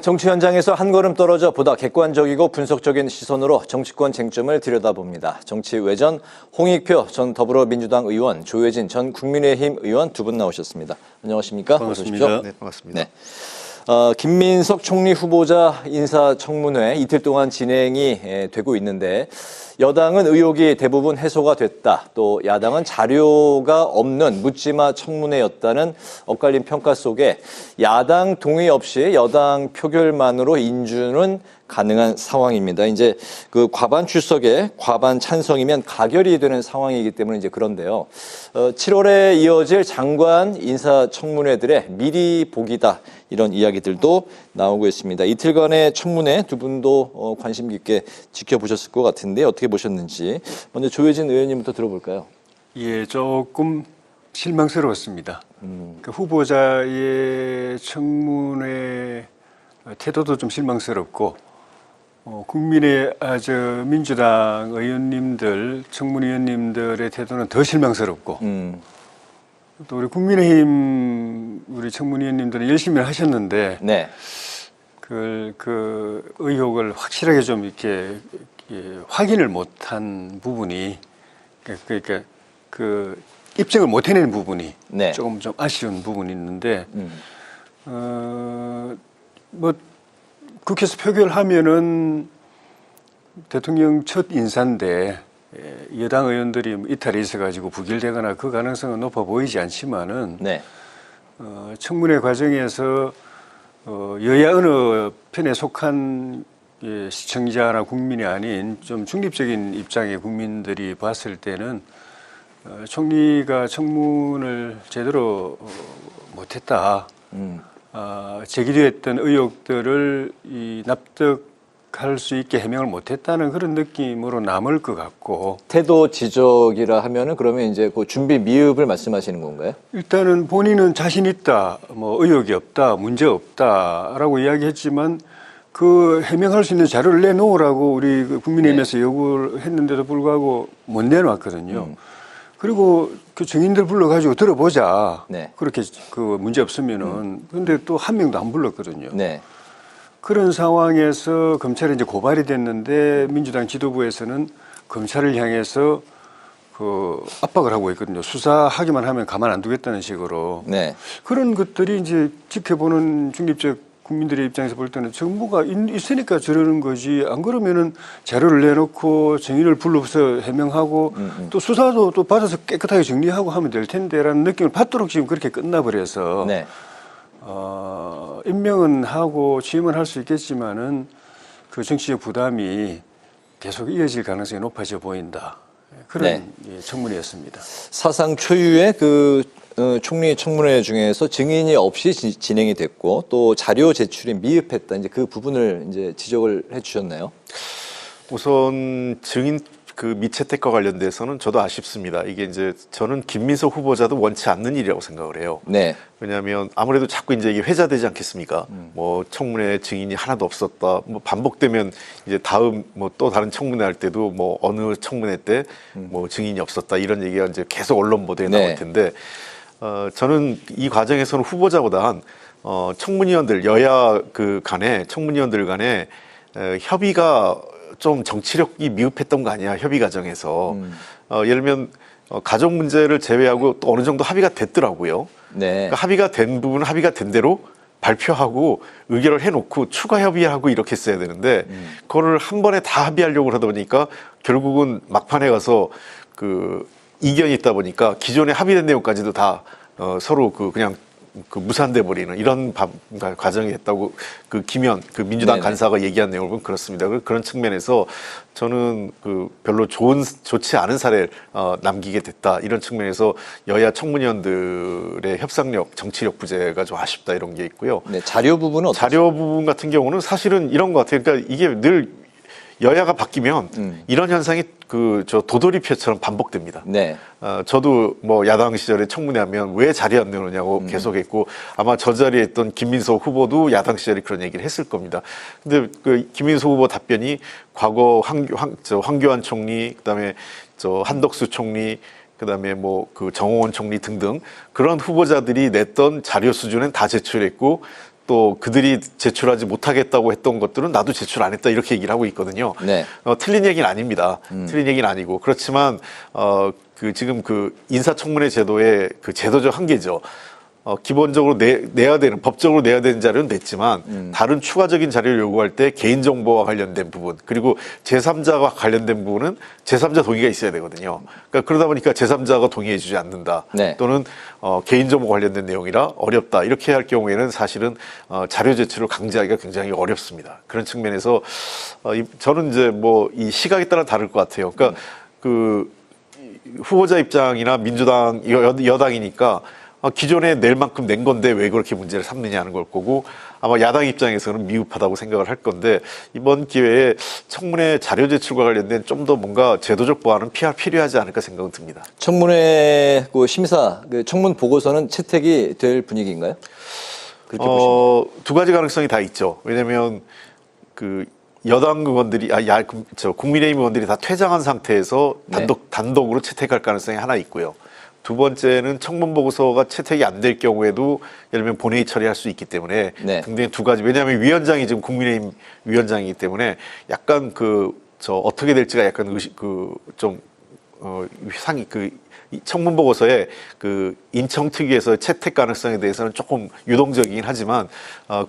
정치 현장에서 한 걸음 떨어져 보다 객관적이고 분석적인 시선으로 정치권 쟁점을 들여다봅니다. 정치외전 홍익표 전 더불어민주당 의원, 조혜진 전 국민의힘 의원 두 분 나오셨습니다. 안녕하십니까? 반갑습니다. 네, 반갑습니다. 네. 김민석 총리 후보자 인사청문회 이틀 동안 진행이 되고 있는데 여당은 의혹이 대부분 해소가 됐다. 또 야당은 자료가 없는 묻지마 청문회였다는 엇갈린 평가 속에 야당 동의 없이 여당 표결만으로 인준은 가능한 상황입니다. 이제 그 과반 출석에 과반 찬성이면 가결이 되는 상황이기 때문에 이제 그런데요. 7월에 이어질 장관 인사청문회들의 미리 보기다. 이런 이야기들도 나오고 있습니다. 이틀간의 청문회 두 분도 관심 깊게 지켜보셨을 것 같은데 어떻게 보셨는지 먼저 조혜진 의원님부터 들어볼까요? 예, 조금 실망스러웠습니다. 그 후보자의 청문회 태도도 좀 실망스럽고 민주당 의원님들, 청문위원님들의 태도는 더 실망스럽고 또 우리 국민의힘 우리 청문위원님들은 열심히 하셨는데 네. 그 의혹을 확실하게 좀 이렇게 확인을 못한 부분이 그러니까 그 입증을 못 해낸 부분이 네. 조금 좀 아쉬운 부분이 있는데 뭐 국회에서 표결하면은 대통령 첫 인사인데 여당 의원들이 이탈이 있어가지고 부결되거나 그 가능성은 높아 보이지 않지만은 네. 청문회 과정에서 여야 어느 편에 속한 시청자나 국민이 아닌 좀 중립적인 입장의 국민들이 봤을 때는 총리가 청문을 제대로 못했다. 제기됐던 의혹들을 납득할 수 있게 해명을 못했다는 그런 느낌으로 남을 것 같고. 태도 지적이라 하면은 그러면 이제 그 준비 미흡을 말씀하시는 건가요? 일단은 본인은 자신 있다, 뭐 의혹이 없다, 문제 없다라고 이야기했지만 그 해명할 수 있는 자료를 내놓으라고 우리 국민의힘에서 요구를 했는데도 불구하고 못 내놓았거든요. 그리고 그 증인들 불러가지고 들어보자. 네. 그렇게 그 문제 없으면은. 근데 또 한 명도 안 불렀거든요. 네. 그런 상황에서 검찰에 이제 고발이 됐는데 민주당 지도부에서는 검찰을 향해서 그 압박을 하고 있거든요. 수사하기만 하면 가만 안 두겠다는 식으로. 네. 그런 것들이 이제 지켜보는 중립적 국민들의 입장에서 볼 때는 정부가 있으니까 저러는 거지. 안 그러면은 자료를 내놓고 증인을 불러서 해명하고 또 수사도 또 받아서 깨끗하게 정리하고 하면 될 텐데라는 느낌을 받도록 지금 그렇게 끝나버려서 네. 임명은 하고 취임은 할 수 있겠지만은 그 정치적 부담이 계속 이어질 가능성이 높아져 보인다. 그런 청문회였습니다. 사상 초유의 그 총리 청문회 중에서 증인이 없이 진행이 됐고 또 자료 제출이 미흡했다. 이제 그 부분을 이제 지적을 해주셨나요? 우선 증인 그 미채택과 관련돼서는 저도 아쉽습니다. 이게 이제 저는 김민석 후보자도 원치 않는 일이라고 생각을 해요. 네. 왜냐하면 아무래도 자꾸 이제 이게 회자되지 않겠습니까? 뭐 청문회 증인이 하나도 없었다. 뭐 반복되면 이제 다음 뭐 또 다른 청문회 할 때도 뭐 어느 청문회 때 뭐 증인이 없었다 이런 얘기가 이제 계속 언론 보도에 나올 텐데 저는 이 과정에서는 후보자보다 청문위원들 여야 그 간에 청문위원들 간에 협의가 좀 정치력이 미흡했던 거 아니야 협의 과정에서 예를 들면 가족 문제를 제외하고 또 어느 정도 합의가 됐더라고요. 네. 그러니까 합의가 된 부분은 합의가 된 대로 발표하고 의결을 해놓고 추가 협의하고 이렇게 했어야 되는데 그거를 한 번에 다 합의하려고 하다 보니까 결국은 막판에 가서 그 이견이 있다 보니까 기존에 합의된 내용까지도 다 서로 그냥 무산돼 버리는 이런 과정이 됐다고 그 김현 그 민주당 간사가 얘기한 내용을 보면 그렇습니다. 그런 측면에서 저는 그 별로 좋지 않은 사례를 남기게 됐다 이런 측면에서 여야 청문위원들의 협상력, 정치력 부재가 좀 아쉽다 이런 게 있고요. 네, 자료 부분은 어떻습니까? 자료 부분 같은 경우는 사실은 이런 것 같아요. 그러니까 이게 늘 여야가 바뀌면 이런 현상이 저 도돌이표처럼 반복됩니다. 네. 저도 뭐 야당 시절에 청문회하면 왜 자리 안 내놓냐고 계속했고 아마 저 자리에 있던 김민석 후보도 야당 시절에 그런 얘기를 했을 겁니다. 근데 그 김민석 후보 답변이 과거 황교안 총리, 그다음에 한덕수 총리, 그다음에 뭐 그 정홍원 총리 등등 그런 후보자들이 냈던 자료 수준은 다 제출했고 또 그들이 제출하지 못하겠다고 했던 것들은 나도 제출 안 했다 이렇게 얘기를 하고 있거든요. 네. 틀린 얘기는 아닙니다. 틀린 얘기는 아니고 그렇지만 지금 그 인사청문회 제도의 그 제도적 한계죠. 기본적으로 내야 되는 법적으로 내야 되는 자료는 냈지만 다른 추가적인 자료를 요구할 때 개인정보와 관련된 부분 그리고 제3자와 관련된 부분은 제3자 동의가 있어야 되거든요. 그러니까 그러다 보니까 제3자가 동의해주지 않는다 네. 또는 개인정보 관련된 내용이라 어렵다 이렇게 할 경우에는 사실은 자료 제출을 강제하기가 굉장히 어렵습니다. 그런 측면에서 저는 이제 뭐 이 시각에 따라 다를 것 같아요. 그러니까 그 후보자 입장이나 민주당 여당이니까 기존에 낼 만큼 낸 건데 왜 그렇게 문제를 삼느냐 하는 걸 거고 아마 야당 입장에서는 미흡하다고 생각을 할 건데 이번 기회에 청문회 자료 제출과 관련된 좀 더 뭔가 제도적 보완은 필요하지 않을까 생각은 듭니다. 청문회 그 심사, 그 청문 보고서는 채택이 될 분위기인가요? 그렇게 보십니까? 두 가지 가능성이 다 있죠. 왜냐하면 그 여당 의원들이 국민의힘 의원들이 다 퇴장한 상태에서 단독으로 채택할 가능성이 하나 있고요. 두 번째는 청문 보고서가 채택이 안 될 경우에도 예를 들면 본회의 처리할 수 있기 때문에 네. 굉장히 두 가지. 왜냐하면 위원장이 지금 국민의힘 위원장이기 때문에 약간 어떻게 될지가 약간 이 청문 보고서에 그 인청특위에서 채택 가능성에 대해서는 조금 유동적이긴 하지만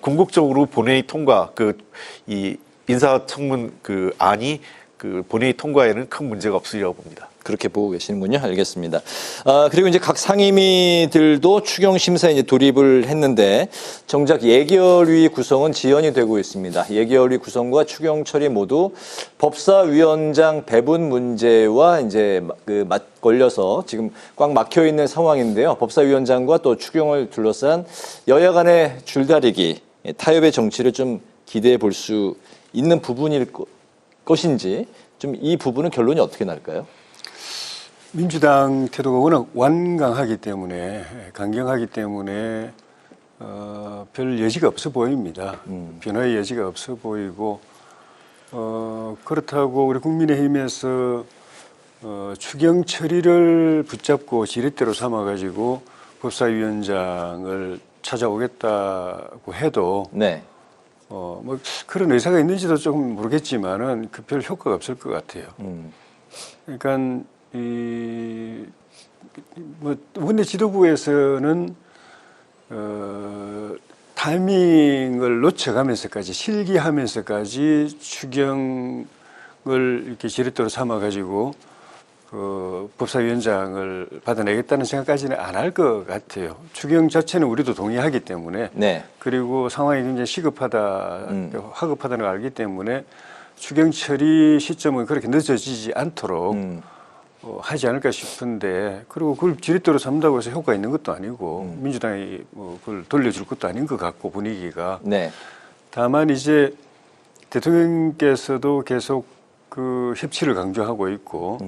궁극적으로 본회의 통과 이 인사청문 그 안이 그 본회의 통과에는 큰 문제가 없으리라고 봅니다. 그렇게 보고 계시는군요. 알겠습니다. 그리고 이제 각 상임위들도 추경 심사에 이제 돌입을 했는데 정작 예결위 구성은 지연이 되고 있습니다. 예결위 구성과 추경 처리 모두 법사위원장 배분 문제와 이제 맞걸려서 지금 꽉 막혀 있는 상황인데요. 법사위원장과 또 추경을 둘러싼 여야 간의 줄다리기, 타협의 정치를 좀 기대해 볼 수 있는 부분일 것인지 좀 이 부분은 결론이 어떻게 날까요? 민주당 태도가 워낙 완강하기 때문에 강경하기 때문에 별 여지가 없어 보입니다. 변화의 여지가 없어 보이고 그렇다고 우리 국민의힘에서 추경 처리를 붙잡고 지렛대로 삼아가지고 법사위원장을 찾아오겠다고 해도 네. 뭐 그런 의사가 있는지도 조금 모르겠지만은 그 별 효과가 없을 것 같아요. 그러니까 뭐 원내 지도부에서는 타이밍을 놓쳐가면서까지 실기하면서까지 추경을 이렇게 지렛대로 삼아가지고 법사위원장을 받아내겠다는 생각까지는 안 할 것 같아요. 추경 자체는 우리도 동의하기 때문에 네. 그리고 상황이 굉장히 시급하다, 화급하다는 걸 알기 때문에 추경 처리 시점은 그렇게 늦어지지 않도록 하지 않을까 싶은데 그리고 그걸 지렛대로 삼다고 해서 효과 있는 것도 아니고 민주당이 뭐 그걸 돌려줄 것도 아닌 것 같고 분위기가 네. 다만 이제 대통령께서도 계속 그 협치를 강조하고 있고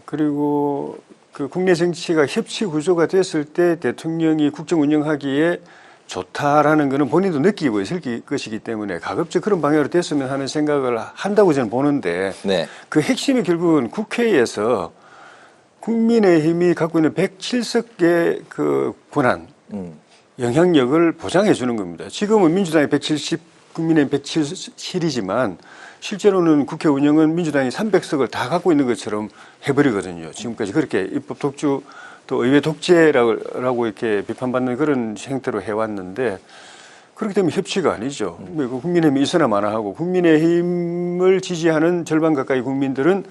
그리고 그 국내 정치가 협치 구조가 됐을 때 대통령이 국정 운영하기에 좋다라는 것은 본인도 느끼고 있을 것이기 때문에 가급적 그런 방향으로 됐으면 하는 생각을 한다고 저는 보는데 네. 그 핵심이 결국은 국회에서 국민의힘이 갖고 있는 107석의 그 권한, 영향력을 보장해 주는 겁니다. 지금은 민주당이 170, 국민의힘 107이지만 실제로는 국회 운영은 민주당이 300석을 다 갖고 있는 것처럼 해버리거든요. 지금까지 그렇게 입법 독주 또 의회 독재라고 이렇게 비판받는 그런 형태로 해왔는데 그렇게 되면 협치가 아니죠. 국민의힘이 있으나 마나 하고 국민의힘을 지지하는 절반 가까이 국민들은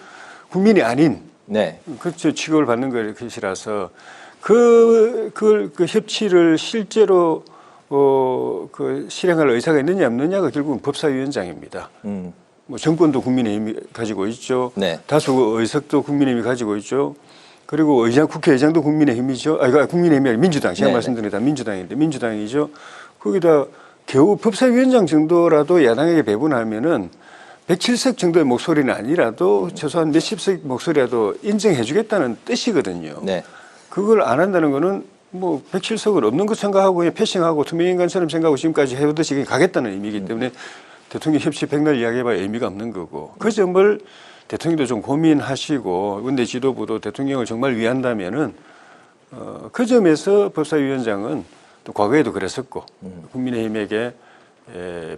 국민이 아닌 네. 그렇죠. 취급을 받는 것이라서 그 협치를 실제로 그 실행할 의사가 있느냐 없느냐가 결국은 법사위원장입니다. 뭐 정권도 국민의힘이 가지고 있죠. 네. 다수 의석도 국민의힘이 가지고 있죠. 그리고 국회의장도 국민의힘이죠. 국민의힘이 아니라 민주당. 제가 말씀드린 다 민주당인데 민주당이죠. 거기다 겨우 법사위원장 정도라도 야당에게 배분하면은 107석 정도의 목소리는 아니라도 최소한 몇십 석 목소리라도 인정해 주겠다는 뜻이거든요. 네. 그걸 안 한다는 거는 뭐 107석을 없는 것 생각하고 그냥 패싱하고 투명인간처럼 생각하고 지금까지 해오듯이 그냥 가겠다는 의미이기 때문에 대통령 협치 백날 이야기해봐야 의미가 없는 거고 그 점을 대통령도 좀 고민하시고 원내 지도부도 대통령을 정말 위한다면은 그 점에서 법사위원장은 또 과거에도 그랬었고 국민의힘에게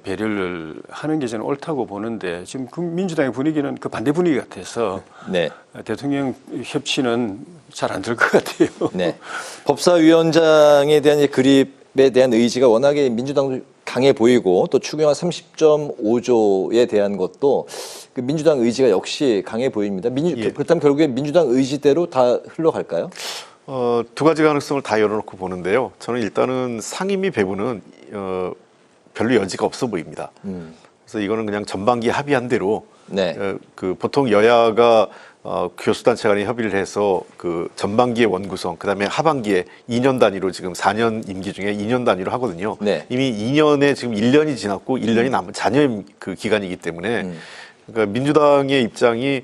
배려를 하는 게 저는 옳다고 보는데 지금 민주당의 분위기는 그 반대 분위기 같아서 네. 대통령 협치는 잘 안 될 것 같아요. 네. 법사위원장에 대한 이 그립에 대한 의지가 워낙에 민주당도 강해 보이고 또 추경안 30.5조에 대한 것도 그 민주당 의지가 역시 강해 보입니다. 예. 그렇다면 결국에 민주당 의지대로 다 흘러갈까요? 두 가지 가능성을 다 열어놓고 보는데요. 저는 일단은 상임위 배분은 별로 여지가 없어 보입니다. 그래서 이거는 그냥 전반기 합의한 대로 네. 그 보통 여야가 교수단체 간에 협의를 해서 그 전반기에 원구성, 그다음에 하반기에 2년 단위로 지금 4년 임기 중에 2년 단위로 하거든요. 네. 이미 2년에 지금 1년이 지났고 1년이 남은 잔여 그 기간이기 때문에 그러니까 민주당의 입장이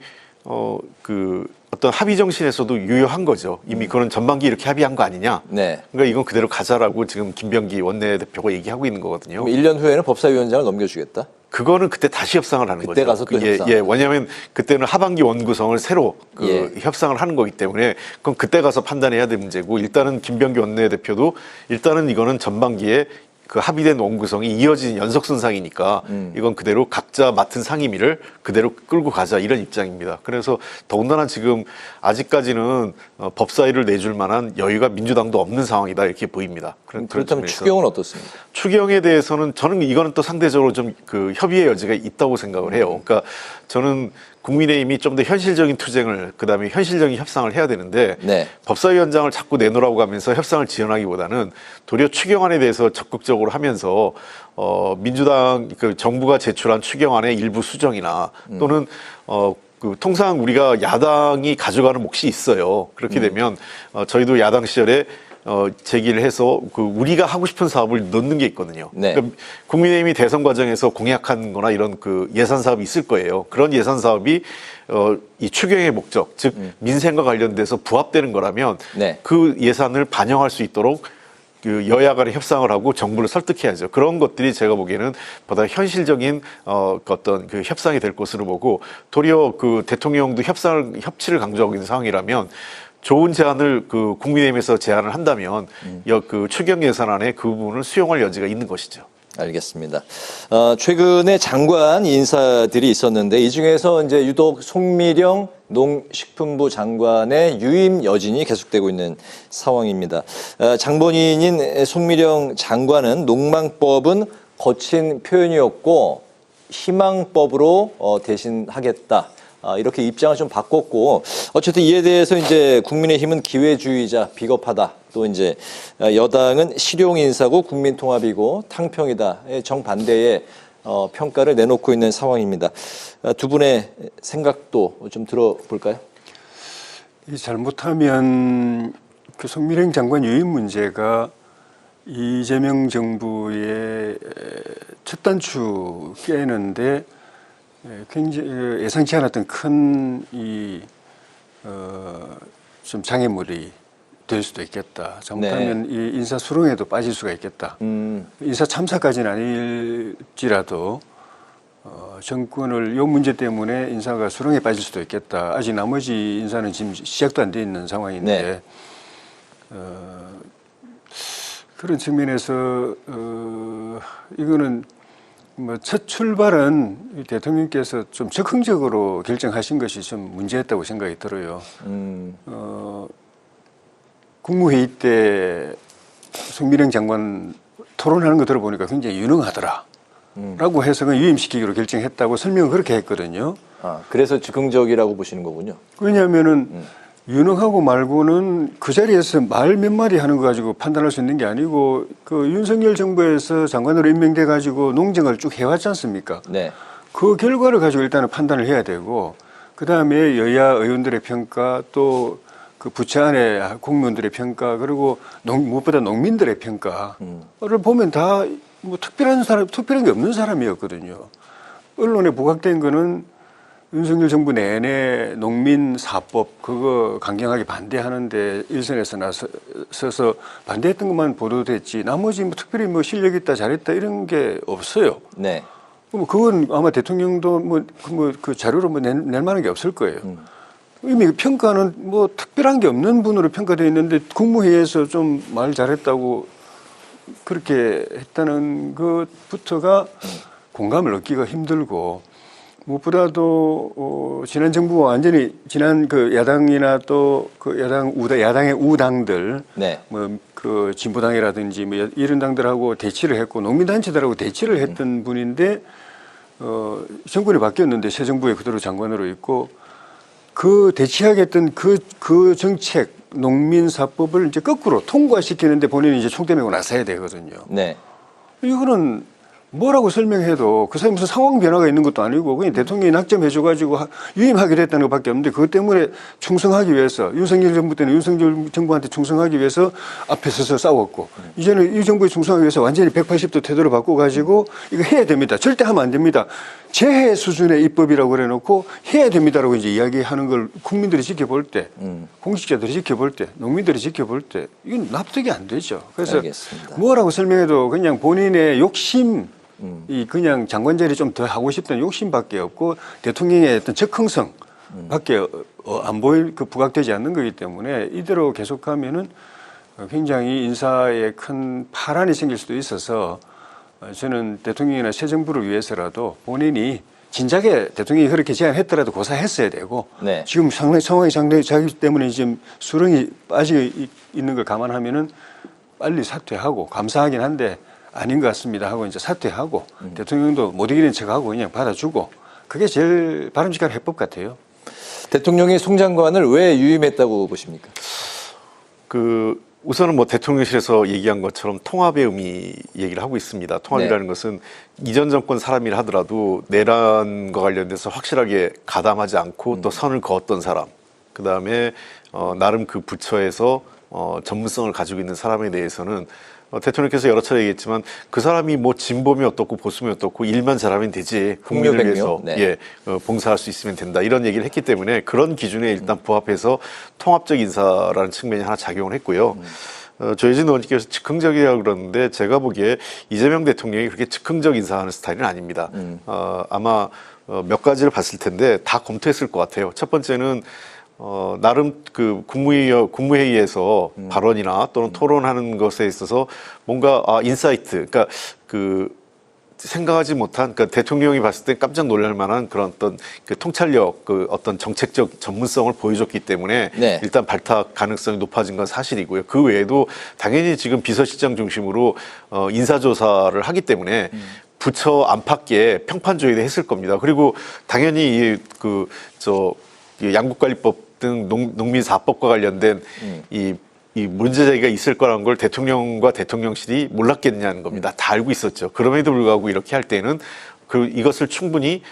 그 어떤 합의 정신에서도 유효한 거죠. 이미 그건 전반기 이렇게 합의한 거 아니냐. 네. 그러니까 이건 그대로 가자라고 지금 김병기 원내대표가 얘기하고 있는 거거든요. 그럼 1년 후에는 법사위원장을 넘겨주겠다? 그거는 그때 다시 협상을 하는 그때 거죠. 가서 또 협상. 예, 왜냐하면 그때는 하반기 원구성을 새로 예. 협상을 하는 거기 때문에 그럼 그때 가서 판단해야 될 문제고 일단은 김병기 원내대표도 일단은 이거는 전반기에 그 합의된 원구성이 이어진 연속 선상이니까 이건 그대로 각자 맡은 상임위를 그대로 끌고 가자 이런 입장입니다. 그래서 더군다나 지금 아직까지는 법사위를 내줄 만한 여유가 민주당도 없는 상황이다 이렇게 보입니다. 그렇다면 측면에서. 추경은 어떻습니까? 추경에 대해서는 저는 이거는 또 상대적으로 좀 그 협의의 여지가 있다고 생각을 해요. 그러니까 저는 국민의힘이 좀 더 현실적인 투쟁을 그다음에 현실적인 협상을 해야 되는데 네. 법사위원장을 자꾸 내놓으라고 하면서 협상을 지연하기보다는 도리어 추경안에 대해서 적극적으로 하면서 민주당 그 정부가 제출한 추경안의 일부 수정이나 또는 그 통상 우리가 야당이 가져가는 몫이 있어요. 그렇게 되면 저희도 야당 시절에 제기를 해서 그 우리가 하고 싶은 사업을 넣는 게 있거든요. 네. 그러니까 국민의힘이 대선 과정에서 공약한 거나 이런 그 예산 사업이 있을 거예요. 그런 예산 사업이 이 추경의 목적, 즉 민생과 관련돼서 부합되는 거라면 네. 그 예산을 반영할 수 있도록 그 여야 간에 협상을 하고 정부를 설득해야죠. 그런 것들이 제가 보기에는 보다 현실적인 어떤 그 협상이 될 것으로 보고 도리어 그 대통령도 협치를 강조하고 있는 상황이라면 좋은 제안을 그 국민의힘에서 제안을 한다면 그 추경 예산안에 그 부분을 수용할 여지가 있는 것이죠. 알겠습니다. 최근에 장관 인사들이 있었는데 이 중에서 이제 유독 송미령 농식품부 장관의 유임 여진이 계속되고 있는 상황입니다. 장본인인 송미령 장관은 농망법은 거친 표현이었고 희망법으로 대신하겠다. 이렇게 입장을 좀 바꿨고 어쨌든 이에 대해서 이제 국민의힘은 기회주의자 비겁하다. 또 이제 여당은 실용 인사고 국민통합이고 탕평이다. 정반대의 평가를 내놓고 있는 상황입니다. 두 분의 생각도 좀 들어볼까요? 이 잘못하면 그 송미령 장관 유임 문제가 이재명 정부의 첫 단추 깨는데 굉장히 예상치 않았던 큰 좀 장애물이 될 수도 있겠다. 잘못하면 이 인사 수렁에도 빠질 수가 있겠다. 인사 참사까지는 아닐지라도 정권을 이 문제 때문에 인사가 수렁에 빠질 수도 있겠다. 아직 나머지 인사는 지금 시작도 안 돼 있는 상황인데 그런 측면에서 이거는 뭐 첫 출발은 대통령께서 좀 적극적으로 결정하신 것이 좀 문제였다고 생각이 들어요. 국무회의 때 송미령 장관 토론하는 거 들어보니까 굉장히 유능하더라. 라고 해서 유임시키기로 결정했다고 설명을 그렇게 했거든요. 그래서 즉흥적이라고 보시는 거군요. 왜냐하면은 유능하고 말고는 그 자리에서 말 몇 마디 하는 거 가지고 판단할 수 있는 게 아니고 그 윤석열 정부에서 장관으로 임명돼 가지고 농정을 쭉 해왔지 않습니까? 네. 그 결과를 가지고 일단은 판단을 해야 되고 그 다음에 여야 의원들의 평가 또 그 부처 안에 공무원들의 평가 그리고 무엇보다 농민들의 평가를 보면 다 뭐 특별한 게 없는 사람이었거든요. 언론에 부각된 거는 윤석열 정부 내내 농민 사법 그거 강경하게 반대하는데 일선에서 나서서 반대했던 것만 보도됐지 나머지 뭐 특별히 뭐 실력 있다 잘했다 이런 게 없어요. 네. 뭐 그건 아마 대통령도 그 자료로 낼 만한 게 없을 거예요. 이미 평가는 뭐 특별한 게 없는 분으로 평가되어 있는데 국무회의에서 좀 말 잘했다고 그렇게 했다는 것부터가 공감을 얻기가 힘들고 무엇보다도 지난 정부가 완전히 지난 그 야당이나 또 그 야당의 우당들 네. 뭐 그 진보당이라든지 뭐 이런 당들하고 대치를 했고 농민단체들하고 대치를 했던 분인데 정권이 바뀌었는데 새 정부에 그대로 장관으로 있고 그 대치하겠던 그 정책 농민사법을 이제 거꾸로 통과시키는데 본인이 이제 총대 메고 나서야 되거든요. 네. 이거는 뭐라고 설명해도 그 사람이 무슨 상황 변화가 있는 것도 아니고 그냥 대통령이 낙점해줘가지고 유임하게 됐다는 것밖에 없는데 그것 때문에 충성하기 위해서 윤석열 정부 때는 윤석열 정부한테 충성하기 위해서 앞에 서서 싸웠고 이제는 이 정부에 충성하기 위해서 완전히 180도 태도를 바꿔가지고 이거 해야 됩니다. 절대 하면 안 됩니다. 재해 수준의 입법이라고 그래놓고 해야 됩니다라고 이제 이야기하는 걸 국민들이 지켜볼 때, 공직자들이 지켜볼 때, 농민들이 지켜볼 때 이건 납득이 안 되죠. 그래서 알겠습니다. 뭐라고 설명해도 그냥 본인의 욕심 이 그냥 장관 자리 좀 더 하고 싶다는 욕심밖에 없고 대통령의 어떤 적흥성밖에 안 보일 그 부각되지 않는 거기 때문에 이대로 계속하면은 굉장히 인사에 큰 파란이 생길 수도 있어서 저는 대통령이나 새 정부를 위해서라도 본인이 진작에 대통령이 그렇게 제안했더라도 고사했어야 되고 네. 지금 상황이 상당히 자기 때문에 지금 수렁이 빠져 있는 걸 감안하면은 빨리 사퇴하고 감사하긴 한데 아닌 것 같습니다 하고 이제 사퇴하고 대통령도 못 이기는 척하고 그냥 받아주고 그게 제일 바람직한 해법 같아요. 대통령이 송 장관을 왜 유임했다고 보십니까? 우선은 뭐 대통령실에서 얘기한 것처럼 통합의 의미 얘기를 하고 있습니다. 통합이라는 네. 것은 이전 정권 사람이라 하더라도 내란과 관련돼서 확실하게 가담하지 않고 또 선을 그었던 사람, 그 다음에 나름 그 부처에서 전문성을 가지고 있는 사람에 대해서는 대통령께서 여러 차례 얘기했지만 그 사람이 뭐 진보면 어떻고 보수면 어떻고 일만 잘하면 되지 국민을 풍요백묘? 위해서 네. 봉사할 수 있으면 된다 이런 얘기를 했기 때문에 그런 기준에 일단 부합해서 통합적 인사라는 측면이 하나 작용을 했고요. 조혜진 의원님께서 즉흥적이라고 그러는데 제가 보기에 이재명 대통령이 그렇게 즉흥적 인사하는 스타일은 아닙니다. 아마 몇 가지를 봤을 텐데 다 검토했을 것 같아요. 첫 번째는 나름 그 국무회의에서 발언이나 또는 토론하는 것에 있어서 뭔가 인사이트, 그러니까 생각하지 못한, 그러니까 대통령이 봤을 때 깜짝 놀랄 만한 그런 어떤 그 통찰력, 어떤 정책적 전문성을 보여줬기 때문에 네. 일단 발탁 가능성이 높아진 건 사실이고요. 그 외에도 당연히 지금 비서실장 중심으로 인사조사를 하기 때문에 부처 안팎에 평판조회도 했을 겁니다. 그리고 당연히 양국관리법 등 농민사법과 관련된 이 문제 제기가 있을 거라는 걸 대통령과 대통령실이 몰랐겠냐는 겁니다. 다 알고 있었죠. 그럼에도 불구하고 이렇게 할 때는 이것을 충분히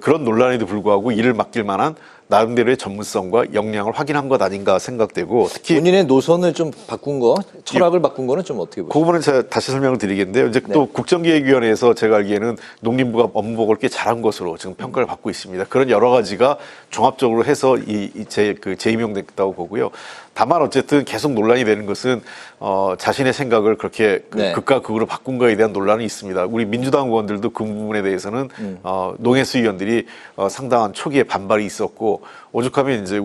그런 논란에도 불구하고 이를 맡길 만한 나름대로의 전문성과 역량을 확인한 것 아닌가 생각되고 특히 본인의 노선을 좀 바꾼 거, 철학을 바꾼 거는 좀 어떻게 보세요? 그 부분은 제가 다시 설명을 드리겠는데요. 이제 또 국정기획위원회에서 제가 알기에는 농림부가 업무복을 꽤 잘한 것으로 지금 평가를 받고 있습니다. 그런 여러 가지가 종합적으로 해서 재임용됐다고 보고요. 다만 어쨌든 계속 논란이 되는 것은 자신의 생각을 그렇게 극과 극으로 바꾼 거에 대한 논란이 있습니다. 우리 민주당 의원들도 그 부분에 대해서는 농해수 의원들이 상당한 초기에 반발이 있었고 오죽하면 이제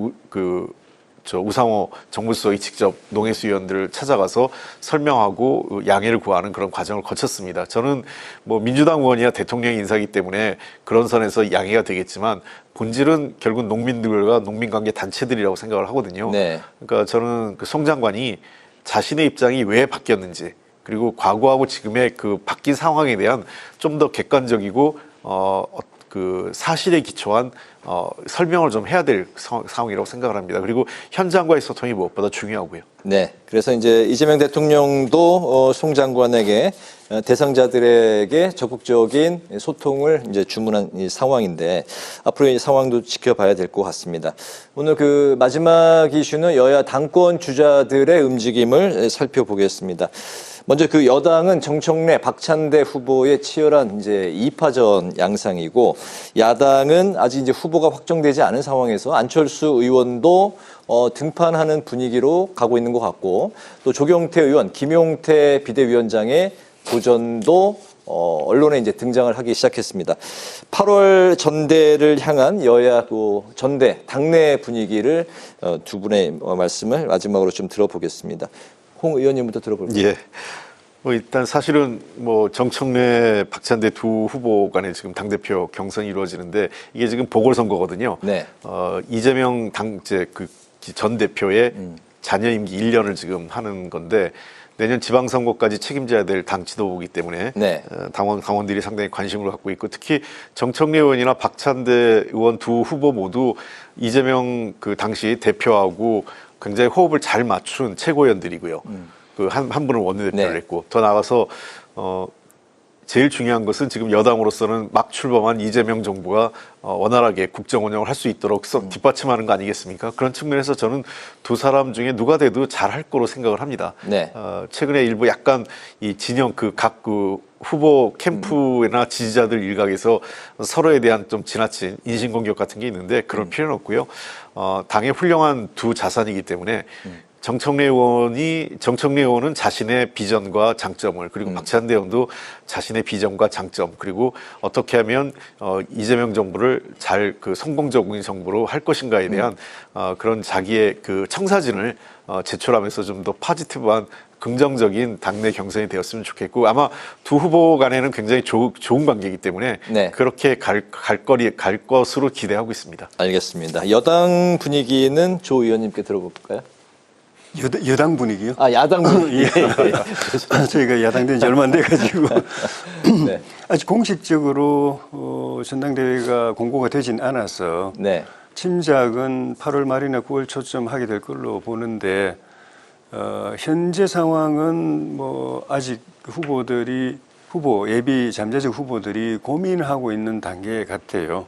우상호 정무수석이 직접 농해수 의원들을 찾아가서 설명하고 양해를 구하는 그런 과정을 거쳤습니다. 저는 뭐 민주당 의원이야 대통령 인사이기 때문에 그런 선에서 양해가 되겠지만 본질은 결국 농민들과 농민관계 단체들이라고 생각을 하거든요. 네. 그러니까 저는 송 장관이 자신의 입장이 왜 바뀌었는지 그리고 과거하고 지금의 그 바뀐 상황에 대한 좀 더 객관적이고 사실에 기초한 설명을 좀 해야 될 상황이라고 생각을 합니다. 그리고 현장과의 소통이 무엇보다 중요하고요. 네. 그래서 이제 이재명 대통령도 송 장관에게 대상자들에게 적극적인 소통을 이제 주문한 이 상황인데 앞으로 이 상황도 지켜봐야 될 것 같습니다. 오늘 그 마지막 이슈는 여야 당권 주자들의 움직임을 살펴보겠습니다. 먼저 그 여당은 정청래, 박찬대 후보의 치열한 이제 2파전 양상이고 야당은 아직 이제 후보가 확정되지 않은 상황에서 안철수 의원도 등판하는 분위기로 가고 있는 것 같고 또 조경태 의원, 김용태 비대위원장의 도전도 언론에 이제 등장을 하기 시작했습니다. 8월 전대를 향한 여야 또 전대 당내 분위기를 두 분의 말씀을 마지막으로 좀 들어보겠습니다. 홍 의원님부터 들어볼까요? 예. 일단 사실은 정청래, 박찬대 두 후보 간에 지금 당대표 경선이 이루어지는데 이게 지금 보궐선거거든요. 네. 이재명 전 대표의 자녀 임기 1년을 지금 하는 건데 내년 지방선거까지 책임져야 될 당 지도부이기 때문에 네. 당원들이 상당히 관심을 갖고 있고 특히 정청래 의원이나 박찬대 의원 두 후보 모두 이재명 당시 대표하고 굉장히 호흡을 잘 맞춘 최고위원들이고요. 한 분은 원내대표를 네. 했고 더 나아가서 제일 중요한 것은 지금 여당으로서는 막 출범한 이재명 정부가 원활하게 국정 운영을 할 수 있도록 뒷받침하는 거 아니겠습니까? 그런 측면에서 저는 두 사람 중에 누가 돼도 잘할 거로 생각을 합니다. 네. 최근에 일부 약간 이 진영 각 후보 캠프나 지지자들 일각에서 서로에 대한 좀 지나친 인신공격 같은 게 있는데 그럴 필요는 없고요. 당의 훌륭한 두 자산이기 때문에 정청래 의원은 자신의 비전과 장점을 그리고 박찬대 의원도 자신의 비전과 장점 그리고 어떻게 하면 이재명 정부를 잘 성공적인 정부로 할 것인가에 대한 그런 자기의 청사진을 제출하면서 좀 더 포지티브한 긍정적인 당내 경선이 되었으면 좋겠고 아마 두 후보 간에는 굉장히 좋은 관계이기 때문에 네. 그렇게 갈 것으로 기대하고 있습니다. 알겠습니다. 여당 분위기는 조 의원님께 들어볼까요? 여당 분위기요? 야당 분위기. 저희가 야당된 지 얼마 안 돼가지고 네. 아직 공식적으로 전당대회가 공고가 되진 않아서 네. 침작은 8월 말이나 9월 초쯤 하게 될 걸로 보는데 현재 상황은 아직 예비 잠재적 후보들이 고민하고 있는 단계 같아요.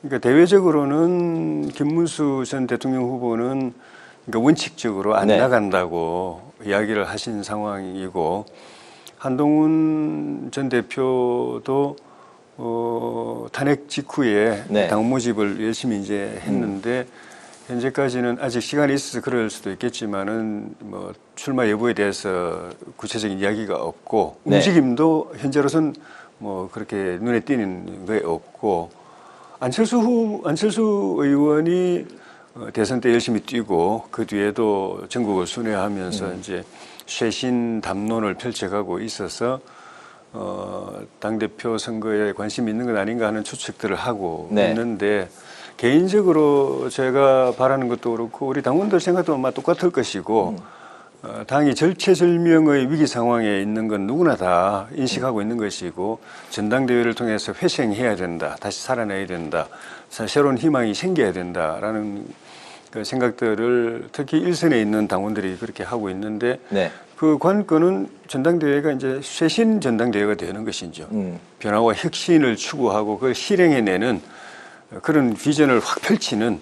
그러니까 대외적으로는 김문수 전 대통령 후보는 그러니까 원칙적으로 안 네. 나간다고 이야기를 하신 상황이고 한동훈 전 대표도 탄핵 직후에 네. 당 모집을 열심히 이제 했는데 현재까지는 아직 시간이 있어서 그럴 수도 있겠지만은 출마 여부에 대해서 구체적인 이야기가 없고 네. 움직임도 현재로선 그렇게 눈에 띄는 게 없고 안철수 의원이 대선 때 열심히 뛰고 그 뒤에도 전국을 순회하면서 이제 쇄신 담론을 펼쳐가고 있어서 당대표 선거에 관심이 있는 것 아닌가 하는 추측들을 하고 네. 있는데 개인적으로 제가 바라는 것도 그렇고 우리 당원들 생각도 아마 똑같을 것이고 당이 절체절명의 위기 상황에 있는 건 누구나 다 인식하고 있는 것이고 전당대회를 통해서 회생해야 된다. 다시 살아내야 된다. 새로운 희망이 생겨야 된다라는 그 생각들을 특히 일선에 있는 당원들이 그렇게 하고 있는데 네. 그 관건은 전당대회가 이제 쇄신 전당대회가 되는 것이죠. 변화와 혁신을 추구하고 그걸 실행해내는 그런 비전을 확 펼치는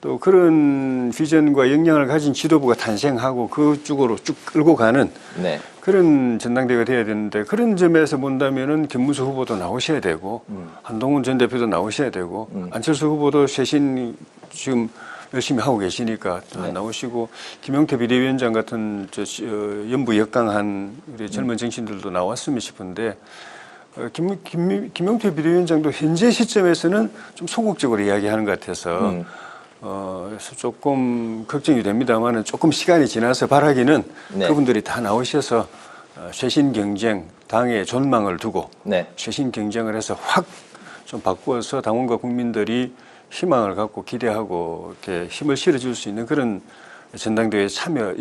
또 그런 비전과 역량을 가진 지도부가 탄생하고 그쪽으로 쭉 끌고 가는 네. 그런 전당대회가 돼야 되는데 그런 점에서 본다면은 김문수 후보도 나오셔야 되고 한동훈 전 대표도 나오셔야 되고 안철수 후보도 쇄신 지금 열심히 하고 계시니까 네. 나오시고 김용태 비대위원장 같은 연부 역강한 우리 젊은 정신들도 나왔으면 싶은데 김용태 비대위원장도 현재 시점에서는 좀 소극적으로 이야기하는 것 같아서 그래서 조금 걱정이 됩니다만은 조금 시간이 지나서 바라기는 네. 그분들이 다 나오셔서 쇄신 경쟁, 당의 존망을 두고 네. 쇄신 경쟁을 해서 확 좀 바꾸어서 당원과 국민들이 희망을 갖고 기대하고 이렇게 힘을 실어줄 수 있는 그런 전당대회에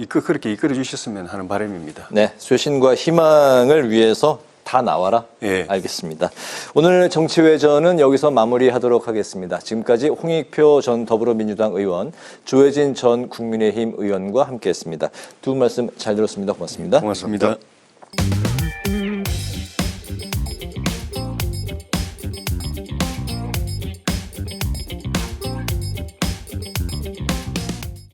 그렇게 이끌어 주셨으면 하는 바람입니다. 네. 쇄신과 희망을 위해서 다 나와라. 예. 알겠습니다. 오늘 정치회전은 여기서 마무리하도록 하겠습니다. 지금까지 홍익표 전 더불어민주당 의원, 조혜진 전 국민의힘 의원과 함께했습니다. 두 분 말씀 잘 들었습니다. 고맙습니다. 고맙습니다.